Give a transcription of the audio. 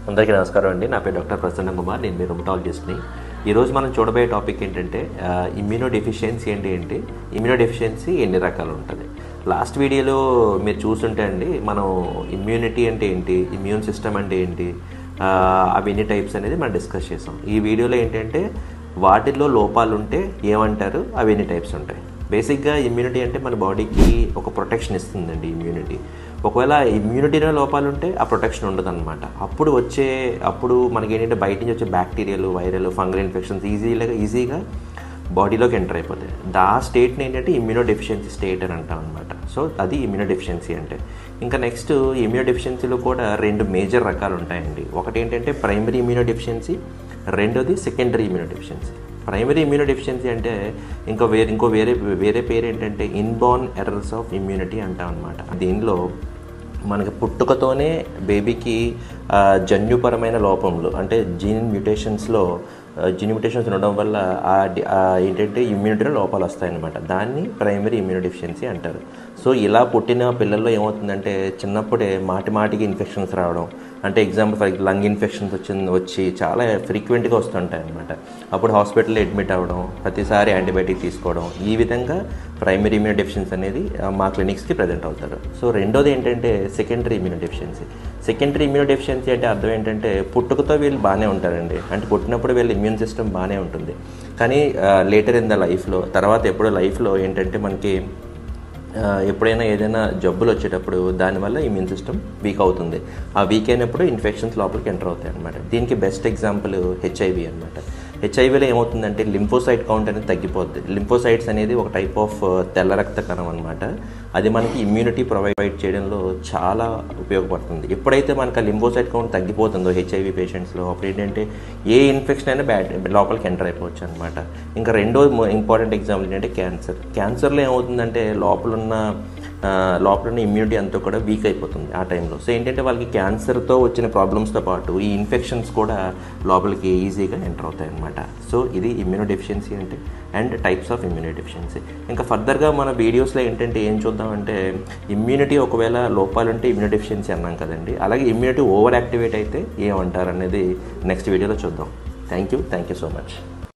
అందరికీ నమస్కారం అండి. నా పేరు డాక్టర్ ప్రసన్న కుమార్. నేను మీ రుమటాలజిస్ట్ని. ఈరోజు మనం చూడబోయే టాపిక్ ఏంటంటే ఇమ్యూనో డెఫిషియన్సీ అంటే ఏంటి, ఇమ్యూనో డెఫిషియన్సీ ఎన్ని రకాలు ఉంటుంది. లాస్ట్ వీడియోలో మీరు చూస్తుంటే అండి మనం ఇమ్యూనిటీ అంటే ఏంటి, ఇమ్యూన్ సిస్టమ్ అంటే ఏంటి, అవి ఎన్ని టైప్స్ అనేది మనం డిస్కస్ చేసాం. ఈ వీడియోలో ఏంటంటే వాటిల్లో లోపాలు ఉంటే ఏమంటారు, అవి ఎన్ని టైప్స్ ఉంటాయి. బేసిక్గా ఇమ్యూనిటీ అంటే మన బాడీకి ఒక ప్రొటెక్షన్ ఇస్తుందండి. ఇమ్యూనిటీ ఒకవేళ ఇమ్యూనిటీలో లోపాలు ఉంటే ఆ ప్రొటెక్షన్ ఉండదన్నమాట. అప్పుడు మనకి ఏంటంటే బయట నుంచి వచ్చే బ్యాక్టీరియాలు, వైరల్, ఫంగల్ ఇన్ఫెక్షన్స్ ఈజీగా బాడీలోకి ఎంటర్ అయిపోతాయి. ఆ స్టేట్ని ఏంటంటే ఇమ్యూనో డెఫిషియన్సీ స్టేట్ అని అంటాం అనమాట. సో అది ఇమ్యూనో డెఫిషియన్సీ అంటే. ఇంకా నెక్స్ట్ ఇమ్యూనో డెఫిషియన్సీలో కూడా రెండు మేజర్ రకాలు ఉంటాయండి. ఒకటి ఏంటంటే ప్రైమరీ ఇమ్యూనో డెఫిషియన్సీ, రెండోది secondary immuno deficiency. Primary immuno deficiency అంటే వేరే పేరు ఏంటంటే ఇన్బార్న్ ఎర్రర్స్ ఆఫ్ ఇమ్యూనిటీ అంటాం అనమాట. దీనిలో మనకి పుట్టుకతోనే బేబీకి జన్యుపరమైన లోపంలో అంటే జీన్ మ్యూటేషన్స్ ఉండడం వల్ల ఏంటంటే ఇమ్యూనిటీలో లోపాలు వస్తాయన్నమాట. దాన్ని ప్రైమరీ ఇమ్యూనో డెఫిషియన్సీ అంటారు. సో ఇలా పుట్టిన పిల్లల్లో ఏమవుతుందంటే చిన్నప్పుడే మాటికి ఇన్ఫెక్షన్స్ రావడం, అంటే ఎగ్జాంపుల్ ఫర్ లంగ్ ఇన్ఫెక్షన్స్ వచ్చి చాలా ఫ్రీక్వెంట్గా వస్తుంటాయి అన్నమాట. అప్పుడు హాస్పిటల్లో అడ్మిట్ అవ్వడం, ప్రతిసారి యాంటీబయాటిక్ తీసుకోవడం, ఈ విధంగా ప్రైమరీ ఇమ్యూనో డెఫిషియన్సీ అనేది మా క్లినిక్స్కి ప్రజెంట్ అవుతారు. సో రెండోది ఏంటంటే secondary immuno deficiency. Secondary immuno deficiency అంటే అర్థం ఏంటంటే పుట్టుకతో వీళ్ళు బాగానే ఉంటారండి. అంటే పుట్టినప్పుడు వీళ్ళ ఇమ్యూన్ సిస్టమ్ బాగానే ఉంటుంది. కానీ లేటర్ ఇన్ ద లైఫ్లో ఏంటంటే మనకి ఎప్పుడైనా ఏదైనా జబ్బులు వచ్చేటప్పుడు దానివల్ల ఇమ్యూన్ సిస్టమ్ వీక్ అవుతుంది. ఆ వీక్ అయినప్పుడు ఇన్ఫెక్షన్స్ లోపలికి ఎంటర్ అవుతాయి అనమాట. దీనికి బెస్ట్ ఎగ్జాంపుల్ హెచ్ఐవి అనమాట. హెచ్ఐవిలో ఏమవుతుందంటే లింఫోసైట్ కౌంట్ అనేది తగ్గిపోద్ది. లింఫోసైట్స్ అనేది ఒక టైప్ ఆఫ్ తెల్ల రక్త కణం అనమాట. అది మనకి ఇమ్యూనిటీ ప్రొవైడ్ చేయడంలో చాలా ఉపయోగపడుతుంది. ఎప్పుడైతే మనకు ఆ లింఫోసైట్ కౌంట్ తగ్గిపోతుందో హెచ్ఐవి పేషెంట్స్లో, అప్పుడు ఏంటంటే ఏ ఇన్ఫెక్షన్ అయినా లోపలికి ఎంటర్ అయిపోవచ్చు అనమాట. ఇంకా రెండో ఇంపార్టెంట్ ఎగ్జాంపుల్ ఏంటంటే క్యాన్సర్లో ఏమవుతుందంటే లోపల ఉన్న ఇమ్యూనిటీ అంతా కూడా వీక్ అయిపోతుంది ఆ టైంలో. సో ఏంటంటే వాళ్ళకి క్యాన్సర్తో వచ్చిన ప్రాబ్లమ్స్తో పాటు ఈ ఇన్ఫెక్షన్స్ కూడా లోపలికి ఈజీగా ఎంటర్ అవుతాయి అన్నమాట. సో ఇది ఇమ్యూనో డెఫిషియన్సీ అంటే and types of immuno deficiency. ఇంకా ఫర్దర్గా మన వీడియోస్లో ఏంటంటే ఏం చూద్దామంటే ఇమ్యూనిటీ ఒకవేళ లోపాలుంటే ఇమ్యూనో డెఫిషియన్సీ అన్నాం కదండి, అలాగే ఇమ్యూనిటీ ఓవర్ యాక్టివేట్ అయితే ఏమంటారు అనేది నెక్స్ట్ వీడియోలో చూద్దాం. Thank you so much.